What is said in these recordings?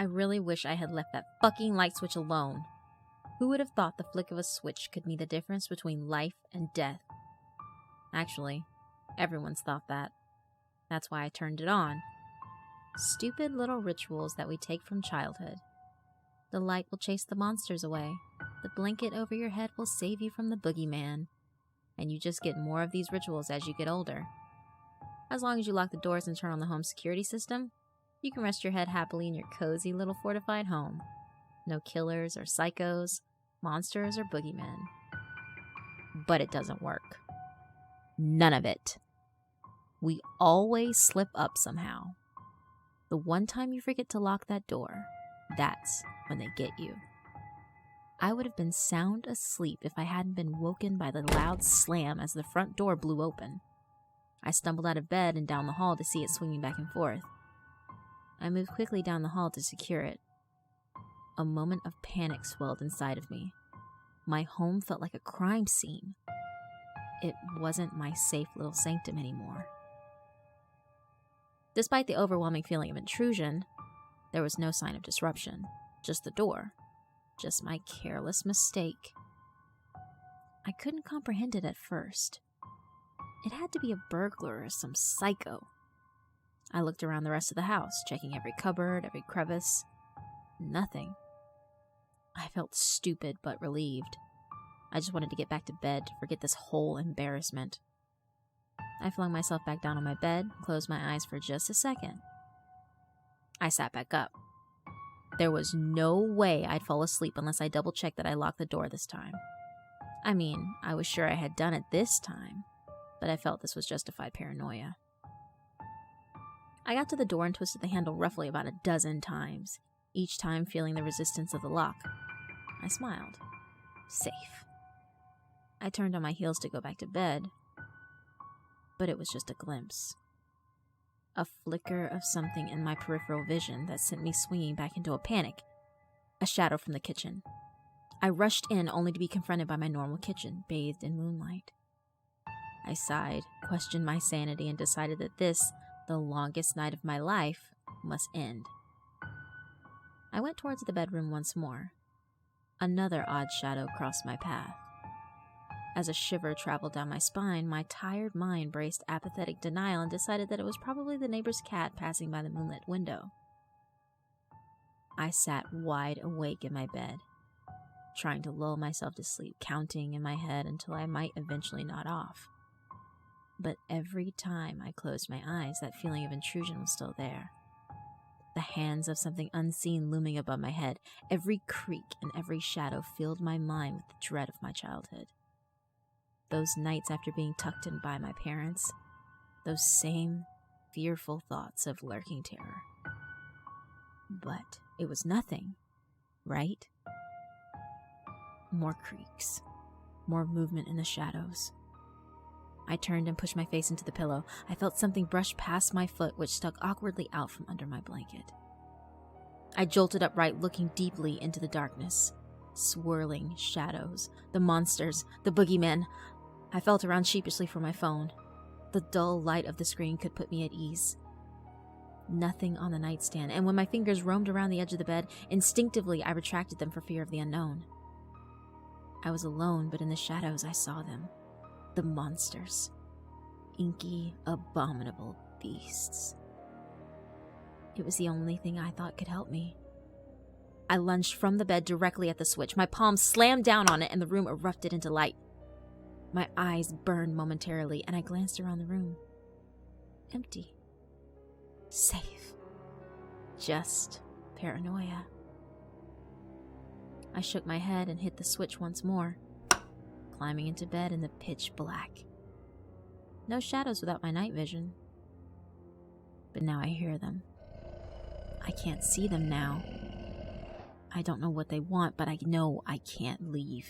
I really wish I had left that fucking light switch alone. Who would have thought the flick of a switch could mean the difference between life and death? Actually, everyone's thought that. That's why I turned it on. Stupid little rituals that we take from childhood. The light will chase the monsters away. The blanket over your head will save you from the boogeyman. And you just get more of these rituals as you get older. As long as you lock the doors and turn on the home security system, you can rest your head happily in your cozy little fortified home. No killers or psychos, monsters or boogeymen. But it doesn't work. None of it. We always slip up somehow. The one time you forget to lock that door, that's when they get you. I would have been sound asleep if I hadn't been woken by the loud slam as the front door blew open. I stumbled out of bed and down the hall to see it swinging back and forth. I moved quickly down the hall to secure it. A moment of panic swelled inside of me. My home felt like a crime scene. It wasn't my safe little sanctum anymore. Despite the overwhelming feeling of intrusion, there was no sign of disruption, just the door. Just my careless mistake. I couldn't comprehend it at first. It had to be a burglar or some psycho. I looked around the rest of the house, checking every cupboard, every crevice. Nothing. I felt stupid but relieved. I just wanted to get back to bed to forget this whole embarrassment. I flung myself back down on my bed, closed my eyes for just a second. I sat back up. There was no way I'd fall asleep unless I double-checked that I locked the door this time. I mean, I was sure I had done it this time, but I felt this was justified paranoia. I got to the door and twisted the handle roughly about a dozen times, each time feeling the resistance of the lock. I smiled. Safe. I turned on my heels to go back to bed, but it was just a glimpse. A flicker of something in my peripheral vision that sent me swinging back into a panic. A shadow from the kitchen. I rushed in only to be confronted by my normal kitchen, bathed in moonlight. I sighed, questioned my sanity, and decided that this, the longest night of my life, must end. I went towards the bedroom once more. Another odd shadow crossed my path. As a shiver traveled down my spine, my tired mind braced apathetic denial and decided that it was probably the neighbor's cat passing by the moonlit window. I sat wide awake in my bed, trying to lull myself to sleep, counting in my head until I might eventually nod off. But every time I closed my eyes, that feeling of intrusion was still there. The hands of something unseen looming above my head, every creak and every shadow filled my mind with the dread of my childhood. Those nights after being tucked in by my parents, those same fearful thoughts of lurking terror. But it was nothing, right? More creaks, more movement in the shadows. I turned and pushed my face into the pillow. I felt something brush past my foot, which stuck awkwardly out from under my blanket. I jolted upright, looking deeply into the darkness. Swirling shadows, the monsters, the boogeymen. I felt around sheepishly for my phone. The dull light of the screen could put me at ease. Nothing on the nightstand, and when my fingers roamed around the edge of the bed, instinctively I retracted them for fear of the unknown. I was alone, but in the shadows I saw them. The monsters. Inky, abominable beasts. It was the only thing I thought could help me. I lunged from the bed directly at the switch. My palm slammed down on it and the room erupted into light. My eyes burned momentarily and I glanced around the room. Empty. Safe. Just paranoia. I shook my head and hit the switch once more, climbing into bed in the pitch black. No shadows without my night vision. But now I hear them. I can't see them now. I don't know what they want, but I know I can't leave.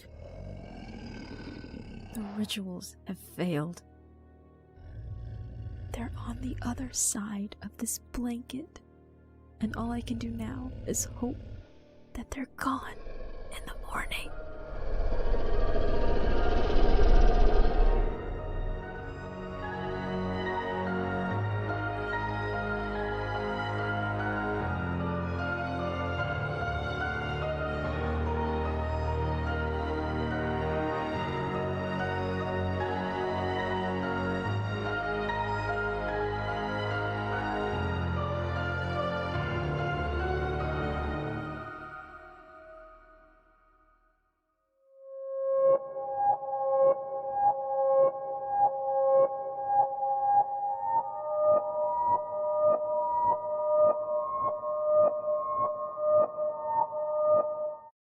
The rituals have failed. They're on the other side of this blanket, and all I can do now is hope that they're gone in the morning.